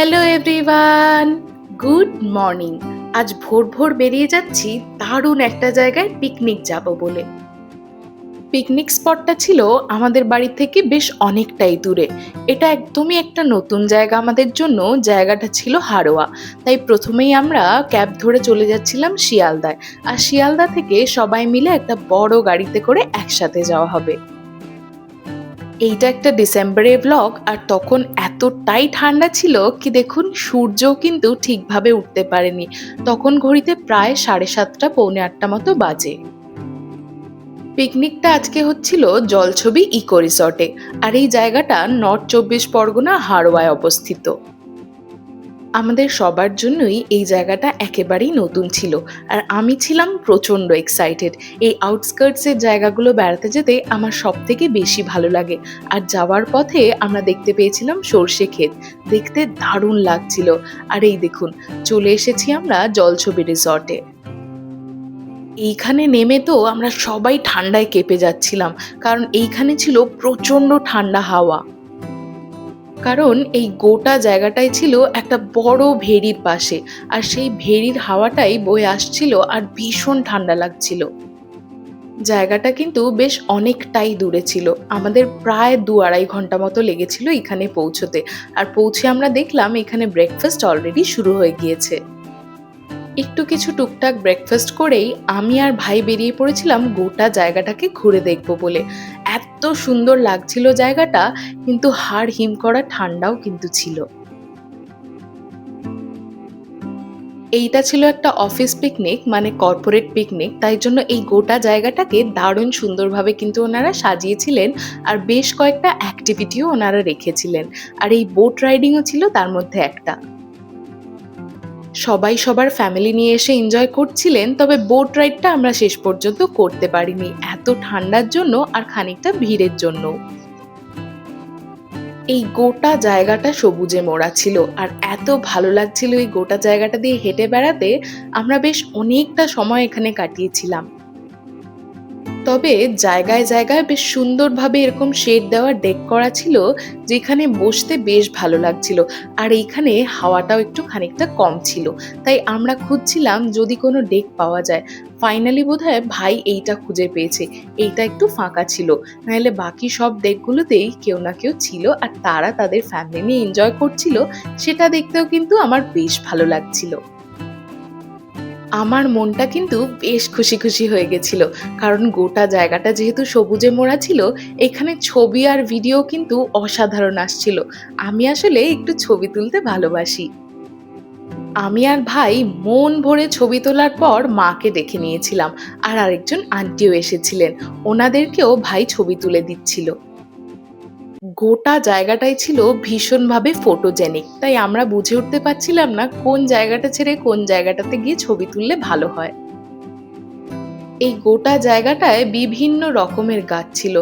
Hello everyone, good morning. আজ ভোর ভোর বেরিয়ে যাচ্ছি দারুণ একটা জায়গায় পিকনিক যাব বলে। পিকনিক স্পটটা ছিল আমাদের বাড়ি থেকে বেশ অনেকটাই দূরে। এটা একদমই একটা নতুন জায়গা আমাদের জন্য। জায়গাটা ছিল হাড়োয়া। তাই প্রথমেই আমরা ক্যাব ধরে চলে যাচ্ছিলাম শিয়ালদায়। আর শিয়ালদা থেকে সবাই মিলে একটা বড় গাড়িতে করে একসাথে যাওয়া হবে। এইটা একটা ডিসেম্বরের ব্লগ, আর তখন এতটাই ঠান্ডা ছিল কি দেখুন, সূর্যও কিন্তু ঠিকভাবে উঠতে পারেনি। তখন ঘড়িতে প্রায় 7:30 পৌনে 8টা মতো বাজে। পিকনিকটা আজকে হচ্ছিল জলছবি ইকো রিসর্টে। আর এই জায়গাটা নর্থ 24 পরগনা হাড়োয়ায় অবস্থিত। আমাদের সবার জন্যই এই জায়গাটা একেবারেই নতুন ছিল। আর আমি ছিলাম প্রচণ্ড এক্সাইটেড। এই আউটস্কার্টসের জায়গাগুলো বেড়াতে যেতে আমার সব থেকে বেশি ভালো লাগে। আর যাওয়ার পথে আমরা দেখতে পেয়েছিলাম সর্ষে ক্ষেত। দেখতে দারুণ লাগছিল। আর এই দেখুন, চলে এসেছি আমরা জলছবি রিসর্টে। এইখানে নেমে তো আমরা সবাই ঠান্ডায় কেঁপে যাচ্ছিলাম, কারণ এইখানে ছিল প্রচণ্ড ঠান্ডা হাওয়া। কারণ এই গোটা জায়গাটাই ছিল একটা বড় ভেড়ির পাশে। আর সেই ভেড়ির হাওয়াটাই বয়ে আসছিল আর ভীষণ ঠান্ডা লাগছিল। জায়গাটা কিন্তু বেশ অনেকটাই দূরে ছিল। আমাদের প্রায় 2-2.5 ঘন্টা মতো লেগেছিল এখানে পৌঁছতে। আর পৌঁছে আমরা দেখলাম এখানে ব্রেকফাস্ট অলরেডি শুরু হয়ে গিয়েছে। একটু কিছু টুকটাক ব্রেকফাস্ট করেই আমি আর ভাই বেরিয়ে পড়েছিলাম গোটা জায়গাটাকে ঘুরে দেখবো বলে। এত সুন্দর লাগছিল জায়গাটা, কিন্তু হাড় হিম করা ঠান্ডাও কিন্তু ছিল। এইটা ছিল একটা অফিস পিকনিক, মানে কর্পোরেট পিকনিক। তাই জন্য এই গোটা জায়গাটাকে দারুণ সুন্দরভাবে কিন্তু ওনারা সাজিয়েছিলেন। আর বেশ কয়েকটা অ্যাক্টিভিটিও ওনারা রেখেছিলেন। আর এই বোট রাইডিংও ছিল তার মধ্যে একটা। সবাই সবার ফ্যামিলি নিয়ে এসে এনজয় করছিলেন, তবে বোট রাইডটা আমরা শেষ পর্যন্ত করতে পারিনি, এত ঠান্ডার জন্য আর খানিকটা ভিড়ের জন্য। এই গোটা জায়গাটা সবুজে মোড়া ছিল। আর এত ভালো লাগছিল এই গোটা জায়গাটা দিয়ে হেঁটে বেড়াতে। আমরা বেশ অনেকটা সময় এখানে কাটিয়েছিলাম। তবে জায়গায় জায়গায় বেশ সুন্দরভাবে এরকম শেড দেওয়া ডেক করা ছিল, যেখানে বসতে বেশ ভালো লাগছিল। আর এইখানে হাওয়াটাও একটু খানিকটা কম ছিল। তাই আমরা খুঁজছিলাম যদি কোনো ডেক পাওয়া যায়। ফাইনালি বোধহয় ভাই এইটা খুঁজে পেয়েছে। এইটা একটু ফাঁকা ছিল, নাহলে বাকি সব ডেকগুলোতেই কেউ না কেউ ছিল আর তারা তাদের ফ্যামিলি নিয়ে এনজয় করছিল। সেটা দেখতেও কিন্তু আমার বেশ ভালো লাগছিল। আমার মনটা কিন্তু বেশ খুশি খুশি হয়ে গেছিল, কারণ গোটা জায়গাটা যেহেতু সবুজে মোড়া ছিল, এখানে ছবি আর ভিডিও কিন্তু অসাধারণ আসছিল। আমি আসলে একটু ছবি তুলতে ভালোবাসি। আমি আর ভাই মন ভরে ছবি তোলার পর মাকে ডেকে নিয়েছিলাম। আর আরেকজন আন্টিও এসেছিলেন, ওনাদেরকেও ভাই ছবি তুলে দিচ্ছিল। গোটা জায়গাটাই ছিল ভীষণভাবে ফটোজেনিক। তাই আমরা বুঝে উঠতে পারছিলাম না কোন জায়গাটা ছেড়ে কোন জায়গাটাতে গিয়ে ছবি তুললে ভালো হয়। এই গোটা জায়গাটায় বিভিন্ন রকমের গাছ ছিল।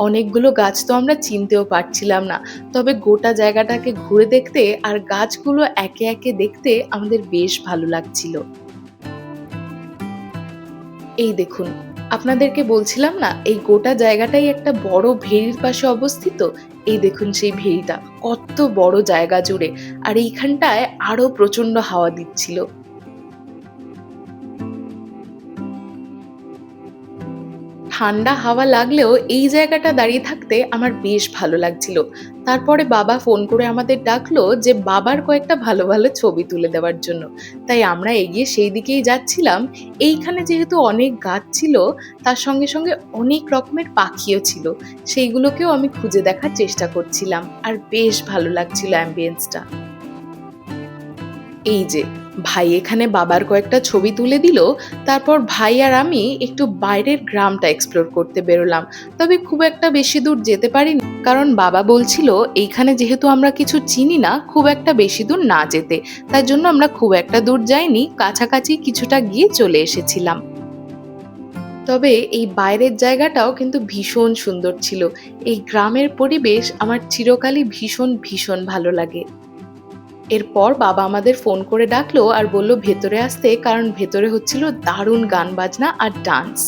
অনেকগুলো গাছ তো আমরা চিনতেও পারছিলাম না। তবে গোটা জায়গাটাকে ঘুরে দেখতে আর গাছগুলো একে একে দেখতে আমাদের বেশ ভালো লাগছিল। এই দেখুন, আপনাদেরকে বলছিলাম না এই গোটা জায়গাটাই একটা বড় ভেড়ির পাশে অবস্থিত। এই দেখুন সেই ভেড়িটা কত বড় জায়গা জুড়ে। আর এইখানটায় আরো প্রচন্ড হাওয়া দিচ্ছিল। ঠান্ডা হাওয়া লাগলেও এই জায়গাটা দাঁড়িয়ে থাকতে আমার বেশ ভালো লাগছিল। তারপরে বাবা ফোন করে আমাদের ডাকলো যে বাবার কয়েকটা ভালো ভালো ছবি তুলে দেওয়ার জন্য। তাই আমরা এগিয়ে সেই দিকেই যাচ্ছিলাম। এইখানে যেহেতু অনেক গাছ ছিল, তার সঙ্গে সঙ্গে অনেক রকমের পাখিও ছিল। সেইগুলোকেও আমি খুঁজে দেখার চেষ্টা করছিলাম। আর বেশ ভালো লাগছিল অ্যাম্বিয়েন্সটা। এই যে ভাই এখানে বাবার কয়েকটা ছবি তুলে দিল। তারপর ভাই আর আমি একটু বাইরের গ্রামটা এক্সপ্লোর করতে বেরোলাম। তবে খুব একটা বেশি দূর যেতে পারিনি, কারণ বাবা বলছিল এইখানে যেহেতু আমরা কিছু চিনি না, খুব একটা বেশি দূর না যেতে। তার জন্য আমরা খুব একটা দূর যাইনি, কাছাকাছি কিছুটা গিয়ে চলে এসেছিলাম। তবে এই বাইরের জায়গাটাও কিন্তু ভীষণ সুন্দর ছিল। এই গ্রামের পরিবেশ আমার চিরকালই ভীষণ ভীষণ ভালো লাগে। এরপর বাবা আমাদের ফোন করে ডাকলো আর বলল ভেতরে আসতে, কারণ ভেতরে হচ্ছিল দারুণ গান বাজনা আর ডান্স।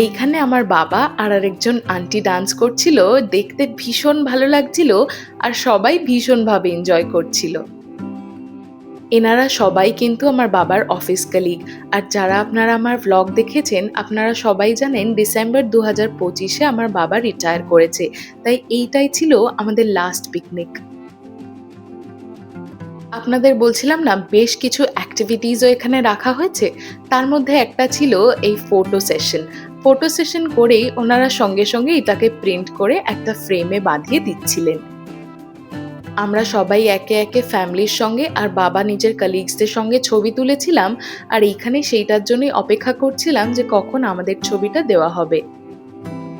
এইখানে আমার বাবা আর আরেকজন আন্টি ডান্স করছিল, দেখতে ভীষণ ভালো লাগছিল আর সবাই ভীষণভাবে এনজয় করছিল। এনারা সবাই কিন্তু আমার বাবার অফিস কলিগ। আর যারা আপনারা আমার ভ্লগ দেখেছেন, আপনারা সবাই জানেন ডিসেম্বর 2025-এ আমার বাবা রিটায়ার করেছে। তাই এইটাই ছিল আমাদের লাস্ট পিকনিক। আপনাদের বলছিলাম না বেশ কিছু অ্যাক্টিভিটিসও এখানে রাখা হয়েছে। তার মধ্যে একটা ছিল এই ফটো সেশন। ফটো সেশন করেই ওনারা সঙ্গে সঙ্গে এটাকে প্রিন্ট করে একটা ফ্রেমে বাঁধিয়ে দিচ্ছিলেন। আমরা সবাই একে একে ফ্যামিলির সঙ্গে আর বাবা নিজের কলিগসদের সঙ্গে ছবি তুলেছিলাম। আর এইখানে সেইটার জন্যই অপেক্ষা করছিলাম যে কখন আমাদের ছবিটা দেওয়া হবে।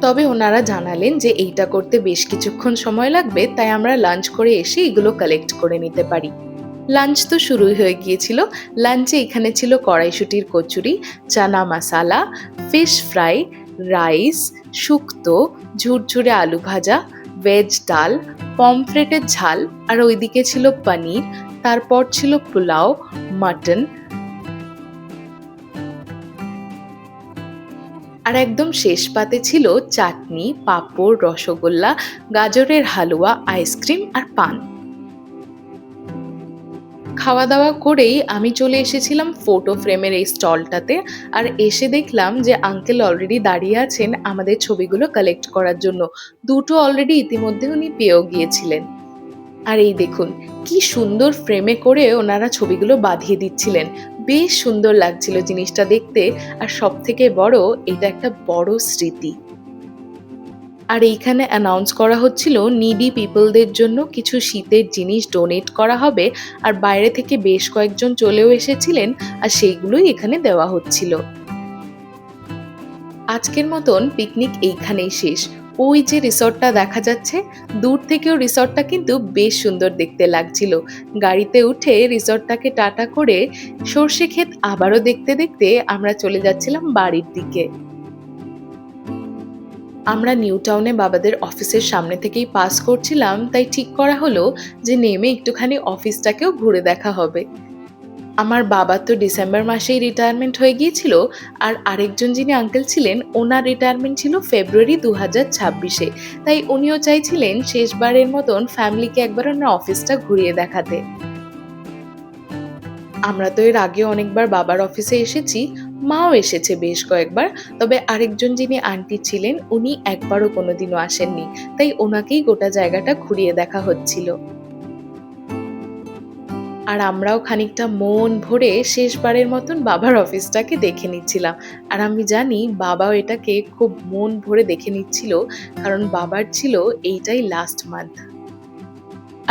তবে ওনারা জানালেন যে এইটা করতে বেশ কিছুক্ষণ সময় লাগবে, তাই আমরা লাঞ্চ করে এসে এগুলো কালেক্ট করে নিতে পারি। লাঞ্চ তো শুরুই হয়ে গিয়েছিল। লাঞ্চে এখানে ছিল কড়াইশুঁটির কচুরি, চানা মশালা, ফিশ ফ্রাই, রাইস, শুক্তো, ঝুরঝুরে আলু ভাজা, ভেজ ডাল, পমফ্রেটের ঝাল, আর ওইদিকে ছিল পনির। তারপর ছিল পোলাও, মাটন, আর একদম শেষ পাতে ছিল চাটনি, পাঁপড়, রসগোল্লা, গাজরের হালুয়া, আইসক্রিম আর পান। খাওয়া দাওয়া করেই আমি চলে এসেছিলাম ফটো ফ্রেমের এই স্টলটাতে। আর এসে দেখলাম যে আঙ্কেল অলরেডি দাঁড়িয়ে আছেন আমাদের ছবিগুলো কালেক্ট করার জন্য। দুটো অলরেডি ইতিমধ্যে উনি পেয়েও গিয়েছিলেন। আর এই দেখুন কি সুন্দর ফ্রেমে করে ওনারা ছবিগুলো বাঁধিয়ে দিচ্ছিলেন। বেশ সুন্দর লাগছিল জিনিসটা দেখতে। আর সব থেকে বড়, এটা একটা বড় স্মৃতি। আর এইখানে অ্যানাউন্স করা হচ্ছিল নিডি পিপলদের জন্য কিছু শীতের জিনিস ডোনেট করা হবে। আর বাইরে থেকে বেশ কয়েকজন চলেও এসেছিলেন আর সেইগুলোই এখানে দেওয়া হচ্ছিল। আজকের মতন পিকনিক এইখানেই শেষ। ওই যে রিসর্টটা দেখা যাচ্ছে, দূর থেকেও রিসর্টটা কিন্তু বেশ সুন্দর দেখতে লাগছিল। গাড়িতে উঠে রিসর্টটাকে টাটা করে সর্ষে ক্ষেত আবারও দেখতে দেখতে আমরা চলে যাচ্ছিলাম বাড়ির দিকে। আমরা নিউ টাউনে বাবাদের অফিসের সামনে থেকেই পাস করছিলাম, তাই ঠিক করা হলো যে নেমে একটুখানি অফিসটাকেও ঘুরে দেখা হবে। আমার বাবার তো ডিসেম্বর মাসেই রিটায়ারমেন্ট হয়ে গিয়েছিল। আর আরেকজন যিনি আঙ্কেল ছিলেন, ওনার রিটায়ারমেন্ট ছিল ফেব্রুয়ারি 2026-এ। তাই উনিও চাইছিলেন শেষবারের মতন ফ্যামিলিকে একবার ওনার অফিসটা ঘুরিয়ে দেখাতে। আমরা তো এর আগে অনেকবার বাবার অফিসে এসেছি, মাও এসেছে বেশ কয়েকবার। তবে আরেকজন যিনি আন্টি ছিলেন, উনি একবারও কোনোদিনও আসেননি। তাই ওনাকেই গোটা জায়গাটা ঘুরিয়ে দেখা হচ্ছিল। আর আমরাও খানিকটা মন ভরে শেষবারের মতন বাবার অফিসটাকে দেখে নিচ্ছিলাম। আর আমি জানি বাবাও এটাকে খুব মন ভরে দেখে নিচ্ছিল, কারণ বাবার ছিল এইটাই লাস্ট মান্থ।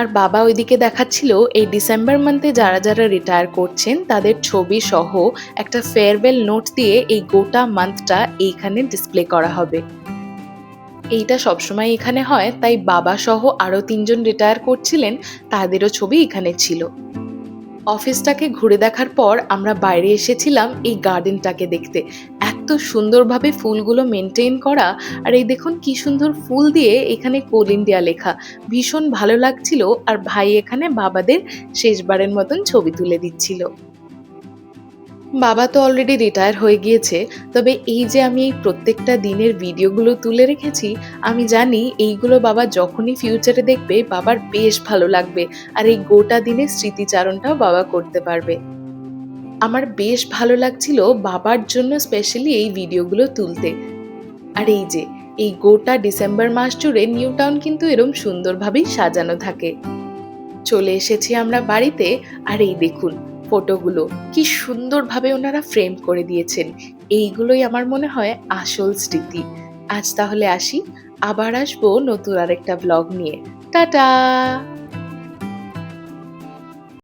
আর বাবা ওইদিকে দেখাচ্ছিল এই ডিসেম্বর মান্থে যারা যারা রিটায়ার করছেন তাদের ছবি সহ একটা ফেয়ারওয়েল নোট দিয়ে এই গোটা মান্থটা এইখানে ডিসপ্লে করা হবে। এইটা সবসময় এখানে হয়, তাই বাবা সহ আরো 3জন রিটায়ার করছিলেন, তাদেরও ছবি এখানে ছিল। অফিসটাকে ঘুরে দেখার পর আমরা বাইরে এসেছিলাম এই গার্ডেনটাকে দেখতে। এত সুন্দরভাবে ফুলগুলো মেনটেন করা। আর এই দেখুন কি সুন্দর ফুল দিয়ে এখানে কোল ইন্ডিয়া লেখা। ভীষণ ভালো লাগছিল। আর ভাই এখানে বাবাদের শেষবারের মতন ছবি তুলে দিচ্ছিল। বাবা তো অলরেডি রিটায়ার হয়ে গিয়েছে, তবে এই যে আমি এই প্রত্যেকটা দিনের ভিডিওগুলো তুলে রেখেছি, আমি জানি এইগুলো বাবা যখনই ফিউচারে দেখবে বাবার বেশ ভালো লাগবে। আর এই গোটা দিনের স্মৃতিচারণটাও বাবা করতে পারবে। আমার বেশ ভালো লাগছিল বাবার জন্য স্পেশালি এই ভিডিওগুলো তুলতে। আর এই যে এই গোটা ডিসেম্বর মাস জুড়ে নিউ টাউন কিন্তু এরম সুন্দরভাবেই সাজানো থাকে। চলে এসেছি আমরা বাড়িতে। আর এই দেখুন ফটোগুলো কি সুন্দরভাবে ওনারা ফ্রেম করে দিয়েছেন। এইগুলোই আমার মনে হয় আসল স্মৃতি। আজ তাহলে আসি, আবার আসবো নতুন আরেকটা ব্লগ নিয়ে। টাটা।